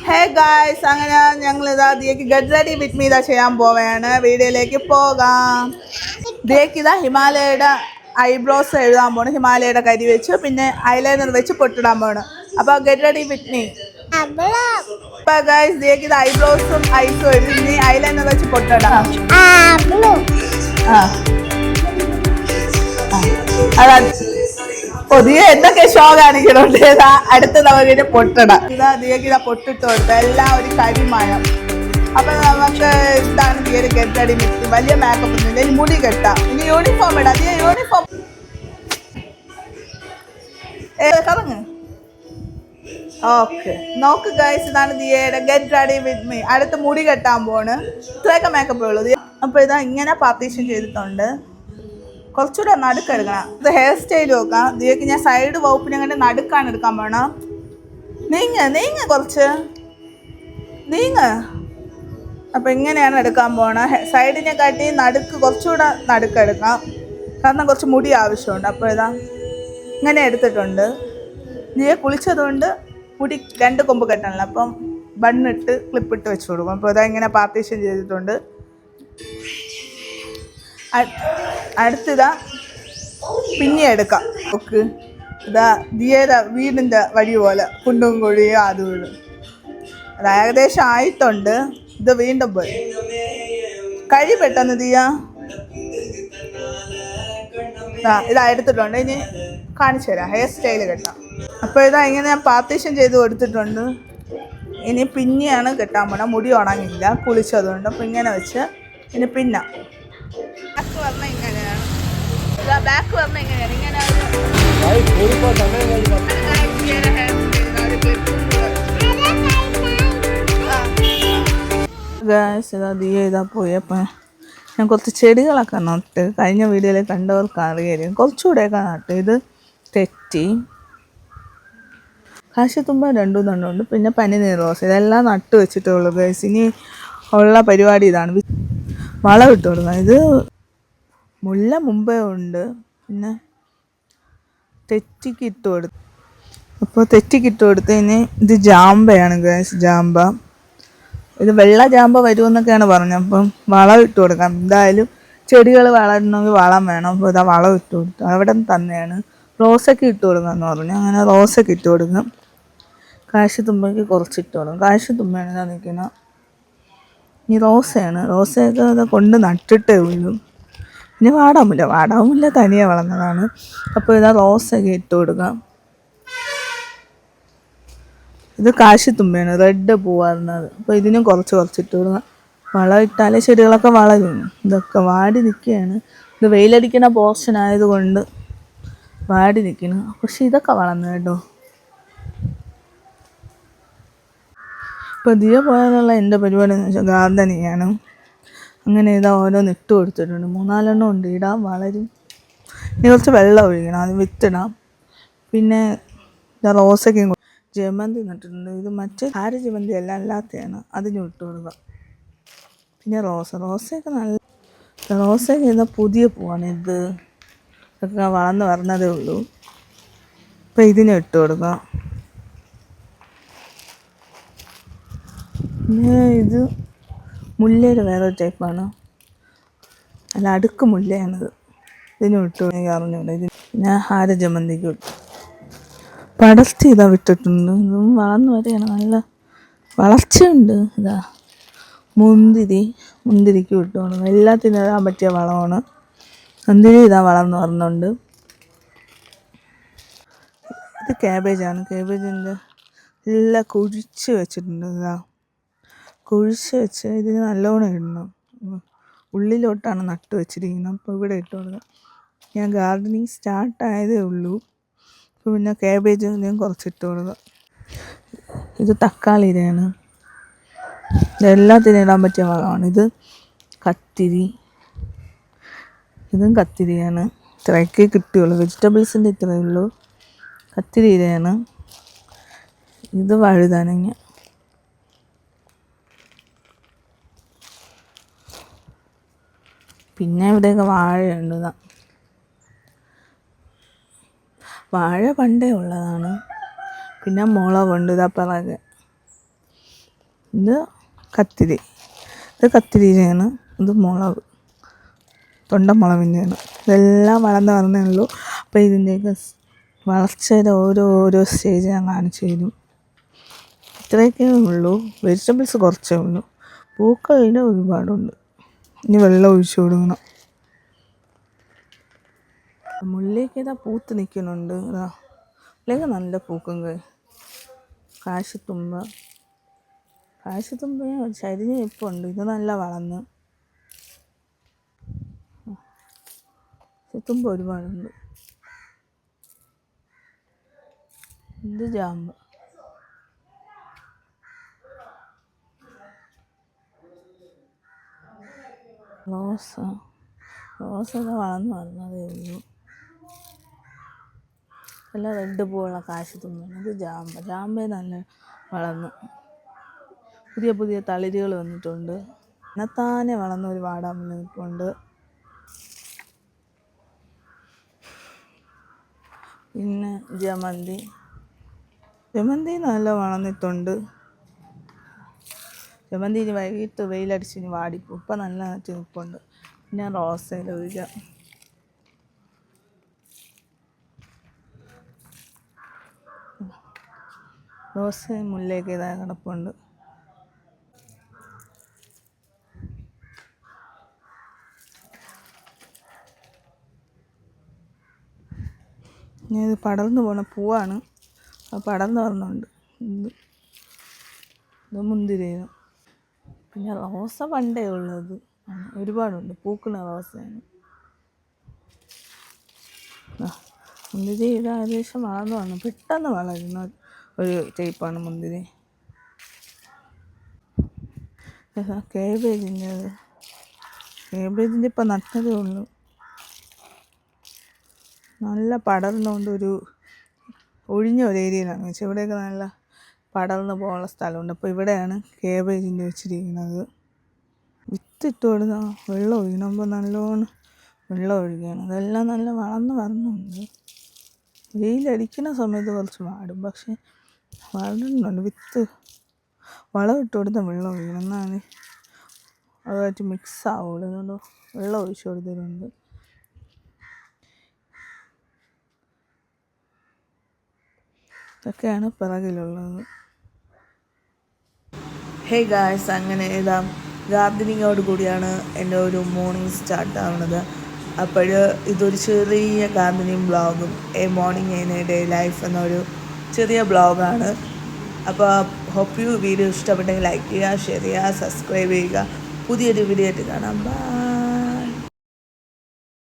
Hey guys, അങ്ങനെ ഞങ്ങൾ ഇതാ ദിയക്ക് ഗെറ്റ് റെഡി വിത്ത് മീ ഇതാ ചെയ്യാൻ പോവുകയാണ്. വീഡിയോയിലേക്ക് പോകാം. ദിയക്ക് ഇതാ ഹിമാലയയുടെ ഐബ്രോസ് എഴുതാൻ പോണ്. ഹിമാലയയുടെ കരി വെച്ച് പിന്നെ ഐലൈനർ വെച്ച് പൊട്ടിടാൻ പോണ്. അപ്പോൾ ഗെറ്റ് റെഡി വിത്ത് മീ. അപ്പോൾ ഗായ്സ് ദിയക്ക് ഇത് ഐബ്രോസും ഐസും എഴുതി ഇനി ഐലൈനർ വെച്ച് പൊട്ടിടാം. അതാ ദിയ എന്തൊക്കെ ഷോ കാണിക്കണുണ്ട്. അടുത്ത നമുക്ക് പൊട്ടിട. ഇതാ ദിയക്ക് ഇതാ പൊട്ടിട്ട് കൊടുത്ത എല്ലാം ഒരു കരിമയം. അപ്പൊ നമുക്ക് ഇതാണ് ദിയൊരു ഗെറ്റ് റെഡി മിക്സ്. വലിയ മേക്കപ്പ് ഒന്നുമില്ല. ഇനി മുടി കെട്ടാം. ഇനി യൂണിഫോം ഇടാം. ദിയ യൂണിഫോം കറങ്ങ്. ഓക്കെ, നോക്ക് ഗൈസ്, ഇതാണ് ദിയയുടെ ഗെറ്റ് റെഡി വിത്ത് മീ. അടുത്ത് മുടി കെട്ടാൻ പോണ്. ഇത്രയൊക്കെ മേക്കപ്പേ ഉള്ളൂ. അപ്പൊ ഇതാ ഇങ്ങനെ പാർട്ടീഷൻ ചെയ്തിട്ടുണ്ട്. കുറച്ചുകൂടെ നടുക്കെടുക്കണം. ഇത് ഹെയർ സ്റ്റൈൽ നോക്കാം. ദിയക്ക് ഞാൻ സൈഡ് വകുപ്പിനെ കണ്ട് നടുക്കാണ് എടുക്കാൻ പോണം. നീങ്ങ കുറച്ച് നീങ്ങ. അപ്പം ഇങ്ങനെയാണ് എടുക്കാൻ പോണത്. സൈഡിനെ കാട്ടി നടുക്ക് കുറച്ചുകൂടെ നടുക്കെടുക്കാം. കാരണം കുറച്ച് മുടി ആവശ്യമുണ്ട്. അപ്പോൾ ഇതാ ഇങ്ങനെ എടുത്തിട്ടുണ്ട്. ദിയ കുളിച്ചതുകൊണ്ട് മുടി 2 കൊമ്പ് കെട്ടണല്ലോ. അപ്പം ബണ്ണിട്ട് ക്ലിപ്പിട്ട് വെച്ച് കൊടുക്കും. അപ്പോൾ ഇതാ ഇങ്ങനെ പാർട്ടീഷൻ ചെയ്തിട്ടുണ്ട്. അടുത്തിതാ പിന്നെ എടുക്കാം. ഓക്കെ, ഇതാ ദിയയുടെ വീടിൻ്റെ വഴി പോലെ കുണ്ടും കുഴിയും അത് വീടും. അത് ഏകദേശം ആയിട്ടുണ്ട്. ഇത് വീണ്ടും പോയി കഴി പെട്ടെന്ന് ദിയ ഇതാ എടുത്തിട്ടുണ്ട്. ഇനി കാണിച്ചു തരാം ഹെയർ സ്റ്റൈൽ കെട്ടാം. അപ്പോൾ ഇതാ ഇങ്ങനെ ഞാൻ പാർട്ടീഷൻ ചെയ്ത് കൊടുത്തിട്ടുണ്ട്. ഇനി പിന്നെയാണ് കെട്ടാൻ പോണം. മുടി ഉണങ്ങില്ല കുളിച്ചതുകൊണ്ട്. അപ്പോൾ ഇങ്ങനെ വെച്ച് ഇനി പിന്നാം. ബാക്ക് പറഞ്ഞ ഇങ്ങനെയാണ്. ബാക്ക് പറഞ്ഞ ഇങ്ങനെയാണ്. ഇങ്ങനെ ദിയ ഇതാ പോയി. അപ്പം ഞാൻ കുറച്ച് ചെടികളൊക്കെ നട്ട്. കഴിഞ്ഞ വീഡിയോയിൽ കണ്ടവർക്ക് അറിയായിരിക്കും. കുറച്ചുകൂടെയൊക്കെ നട്ട്. ഇത് തെറ്റി. കാശിത്തുമ്പ 2 നണ്ടുണ്ട്. പിന്നെ പനിനീർ റോസ്. ഇതെല്ലാം നട്ട് വെച്ചിട്ടേ ഉള്ളൂ ഗൈസ്. ഇനി ഉള്ള പരിപാടി ഇതാണ്. വളം ഇട്ട് കൊടുക്കാം. ഇത് മുല്ല മുമ്പേ ഉണ്ട്. പിന്നെ തെറ്റിക്ക് ഇട്ട് കൊടുത്തു. അപ്പോൾ തെറ്റിക്ക് ഇട്ട് കൊടുത്ത് ഇനി ഇത് ജാമ്പയാണ് ഗൈസ്. ജാമ്പ ഇത് വെള്ള ജാമ്പ വരുമെന്നൊക്കെയാണ് പറഞ്ഞത്. അപ്പം വളം ഇട്ട് കൊടുക്കാം. എന്തായാലും ചെടികൾ വളരണമെങ്കിൽ വളം വേണം. അപ്പോൾ ഇതാ വളം ഇട്ട് കൊടുത്തു. അവിടെ തന്നെയാണ്. റോസൊക്കെ ഇട്ട് കൊടുക്കാമെന്ന് പറഞ്ഞു. അങ്ങനെ റോസൊക്കെ ഇട്ട് കൊടുക്കാം. കാശിത്തുമ്പയ്ക്ക് കുറച്ചിട്ട് കൊടുക്കും. കാശിത്തുമ്പയാണ് ഇതാ നിൽക്കുന്നത്. ഇനി റോസയാണ്. റോസയൊക്കെ അത് കൊണ്ട് നട്ടിട്ടേ ഉള്ളൂ. ഇനി വാടാമുല്ല തനിയെ വളർന്നതാണ്. അപ്പോൾ ഇതാ റോസൊക്കെ ഇട്ട് കൊടുക്കാം. ഇത് കാശിത്തുമ്പയാണ്. റെഡ് പൂവാറുന്നത്. അപ്പോൾ ഇതിനും കുറച്ചിട്ട് കൊടുക്കാം. വളം ഇട്ടാലേ ചെടികളൊക്കെ വളരും. ഇതൊക്കെ വാടി നിൽക്കുകയാണ്. ഇത് വെയിലടിക്കുന്ന പോർഷൻ ആയതുകൊണ്ട് വാടി നിൽക്കുന്നു. പക്ഷെ ഇതൊക്കെ വളർന്നു കേട്ടോ. ഇപ്പോൾ ദിയ പോയാലുള്ള എൻ്റെ പരിപാടി എന്ന് വെച്ചാൽ ഗാർഡനിങ്ങാണ്. അങ്ങനെ ഇതാ ഓരോന്ന് ഇട്ട് കൊടുത്തിട്ടുണ്ട്. 3-4 ഉണ്ട്. ഇടാൻ വളരും. ഇനി കുറച്ച് വെള്ളം ഒഴിക്കണം. അത് വിത്തിടാം. പിന്നെ ഇതാ റോസൊക്കെയും ജമന്തി നട്ടിട്ടുണ്ട്. ഇത് മറ്റേ ജമന്തി അല്ല, അല്ലാത്തതാണ്. അതിന് ഇട്ട് കൊടുക്കാം. പിന്നെ റോസയൊക്കെ റോസയൊക്കെ ഇതാ പുതിയ പൂവാണ്. ഇതൊക്കെ വളർന്ന് വരണതേ ഉള്ളൂ. അപ്പോൾ ഇതിന് ഇട്ട് കൊടുക്കാം. പിന്നെ ഇത് മുല്ലയുടെ വേറൊരു ടൈപ്പാണ്. അല്ല, അടുക്ക് മുല്ലയാണിത്. ഇതിന് വിട്ടു അറിഞ്ഞൂടെ. ഇത് പിന്നെ ജമന്തിക്ക് വിട്ടു. പടർത്തി ഇതാ വിട്ടിട്ടുണ്ട്. ഇതും വളർന്നു വരെയാണ്. നല്ല വളർച്ചയുണ്ട്. ഇതാ മുന്തിരിക്ക് വിട്ടു. എല്ലാത്തിനും ഇടാൻ പറ്റിയ വളമാണ്. മുന്തിരി ഇതാ വളർന്നു വരുന്നുണ്ട്. ഇത് ക്യാബേജാണ്. ക്യാബേജിൻ്റെ എല്ലാം കുഴിച്ച് വെച്ചിട്ടുണ്ട്. ഇതാ കുഴിച്ച് വെച്ച് ഇതിന് നല്ലോണം ഇടണം. ഉള്ളിലോട്ടാണ് നട്ട് വെച്ചിരിക്കുന്നത്. അപ്പോൾ ഇവിടെ ഇട്ട് കൊടുക്കാം. ഞാൻ ഗാർഡനിങ് സ്റ്റാർട്ടായതേ ഉള്ളൂ. അപ്പോൾ പിന്നെ ക്യാബേജ് ഞാൻ കുറച്ചിട്ട് കൊടുക്കാം. ഇത് തക്കാളിയിലാണ്. ഇതെല്ലാത്തിനും ഇടാൻ പറ്റിയ വളമാണ്. ഇത് കത്തിരി. ഇതും കത്തിരിയാണ്. ഇത്രയൊക്കെ കിട്ടുകയുള്ളൂ. വെജിറ്റബിൾസിൻ്റെ ഇത്രയേ ഉള്ളൂ. കത്തിരിയാണ്. ഇത് വഴുതനങ്ങ. പിന്നെ ഇവിടെയൊക്കെ വാഴയുണ്ട്. വാഴ പണ്ടേ ഉള്ളതാണ്. പിന്നെ മുളകുണ്ട്. ഇതാ പിറകെ ഇത് കത്തിരി, ഇത് കത്തിരിയാണ്. ഇത് മുളക്, തൊണ്ടമുളകിൻ്റെയാണ്. ഇതെല്ലാം വളർന്ന് വരണേ ഉള്ളൂ. അപ്പോൾ ഇതിൻ്റെയൊക്കെ വളർച്ചയുടെ ഓരോ സ്റ്റേജ് ഞാൻ കാണിച്ചു തരും. ഇത്രയൊക്കെ ഉള്ളൂ. വെജിറ്റബിൾസ് കുറച്ചേ ഉള്ളൂ. പൂക്കളിന് ഒരുപാടുണ്ട്. ഇനി വെള്ളം ഒഴിച്ചു കൊടുക്കണം. മുല്ലേക്ക് ഇതാ പൂത്ത് നിൽക്കുന്നുണ്ട്. ഇതാ മുല്ലേക്ക് നല്ല പൂക്കും. കാശിത്തുമ്പ ചരിഞ്ഞ് നിൽപ്പുണ്ട്. ഇത് നല്ല വളർന്ന്. തുമ്പ ഒരുപാടുണ്ട്. ഇത് ജാമ്പ. റോസൊക്കെ വളർന്ന് വരുന്നതേ ഉള്ളൂ. എല്ലാം റെഡ് പൂവുള്ള കാശിത്തുമ്പ. ഇത് ജാമ്പ നല്ല വളർന്ന് പുതിയ തളിരുകൾ വന്നിട്ടുണ്ട്. താനെ വളർന്ന ഒരു വാടാമുല്ല നിൽപ്പുണ്ട്. പിന്നെ ജമന്തി നല്ല വളർന്നിട്ടുണ്ട്. ജമന്തി ഇനി വൈകിട്ട് വെയിലടിച്ച് ഇനി വാടിപ്പോ. ഇപ്പം നല്ല നിൽപ്പുണ്ട്. പിന്നെ റോസയിൽ ഒഴിക്കാം. റോസയും മുല്ലയൊക്കെ ഇതായി കിടപ്പുണ്ട്. ഇനി ഇത് പടർന്നു പോണ പൂവാണ്. അത് പടർന്നു വരുന്നുണ്ട്. ഇത് മുന്തിരിയാണ്. പിന്നെ റോസ പണ്ടേ ഉള്ളത് ഒരുപാടുണ്ട്. പൂക്കുന്ന റോസയാണ്. മുന്തിരി ഇത് ഏകദേശം വളർന്നു വന്നു. പെട്ടെന്ന് വളരുന്ന ഒരു ടൈപ്പാണ് മുന്തിരി. കേബേജിൻ്റെ ഇപ്പം നട്ടതേ ഉള്ളൂ. നല്ല പടർന്നുകൊണ്ട് ഒഴിഞ്ഞ ഒരു ഏരിയയിലാണ് വെച്ചാൽ. ഇവിടെയൊക്കെ നല്ല പടർന്ന് പോകാനുള്ള സ്ഥലമുണ്ട്. അപ്പോൾ ഇവിടെയാണ് കേബേജിൻ്റെ വെച്ചിരിക്കുന്നത്. വിത്തിട്ട് കൊടുത്താൽ വെള്ളം ഒഴിക്കണം. നല്ലോണം വെള്ളം ഒഴിക്കണം. അതെല്ലാം നല്ല വളർന്ന് വരുന്നുണ്ട്. വെയിലടിക്കുന്ന സമയത്ത് കുറച്ച് വാടും, പക്ഷെ വളരുന്നുണ്ട്. വിത്ത് വളം ഇട്ട് കൊടുത്താൽ വെള്ളം ഒഴിക്കണം. എന്നാണ് അതുമായിട്ട് മിക്സ് ആവുള്ളൂ. അതുകൊണ്ട് വെള്ളം ഒഴിച്ചു കൊടുത്തിട്ടുണ്ട്. ഇതൊക്കെയാണ് പിറകിലുള്ളത്. ഹേ ഗായ്സ്, അങ്ങനെ ഇതാ ഗാർഡനിങ്ങോട് കൂടിയാണ് എൻ്റെ ഒരു മോർണിംഗ് സ്റ്റാർട്ട് ആവുന്നത്. അപ്പോൾ ഇതൊരു ചെറിയ ഗാർഡനിങ് ബ്ലോഗും morning in a day life എന്നൊരു ചെറിയ ബ്ലോഗാണ്. അപ്പോൾ ഹോപ്പ് യു വീഡിയോ ഇഷ്ടപ്പെട്ടെങ്കിൽ ലൈക്ക് ചെയ്യുക, ഷെയർ ചെയ്യുക, സബ്സ്ക്രൈബ് ചെയ്യുക. പുതിയൊരു വീഡിയോ ആയിട്ട് കാണാം. ബൈ.